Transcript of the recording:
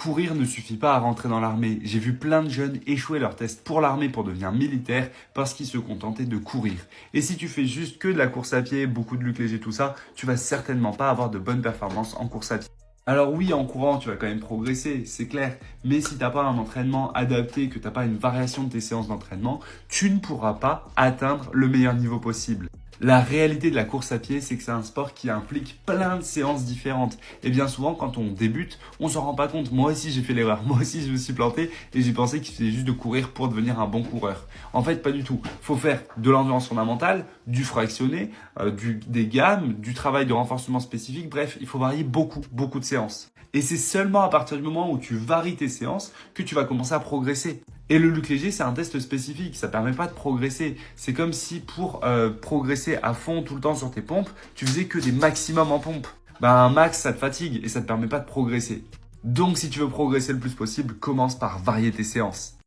Courir ne suffit pas à rentrer dans l'armée. J'ai vu plein de jeunes échouer leur test pour l'armée pour devenir militaire parce qu'ils se contentaient de courir. Et si tu fais juste que de la course à pied, beaucoup de lutte léger, tout ça, tu vas certainement pas avoir de bonnes performances en course à pied. Alors oui, en courant, tu vas quand même progresser, c'est clair. Mais si t'as pas un entraînement adapté, que t'as pas une variation de tes séances d'entraînement, tu ne pourras pas atteindre le meilleur niveau possible. La réalité de la course à pied, c'est que c'est un sport qui implique plein de séances différentes. Et bien souvent, quand on débute, on s'en rend pas compte. Moi aussi, j'ai fait l'erreur. Moi aussi, je me suis planté et j'ai pensé qu'il suffisait juste de courir pour devenir un bon coureur. En fait, pas du tout. Faut faire de l'endurance fondamentale, du fractionné, des gammes, du travail de renforcement spécifique. Bref, il faut varier beaucoup de séances. Et c'est seulement à partir du moment où tu varies tes séances que tu vas commencer à progresser. Et le lutte léger, c'est un test spécifique, ça permet pas de progresser. C'est comme si pour progresser à fond tout le temps sur tes pompes, tu faisais que des maximums en pompe. Un max, ça te fatigue et ça te permet pas de progresser. Donc si tu veux progresser le plus possible, commence par varier tes séances.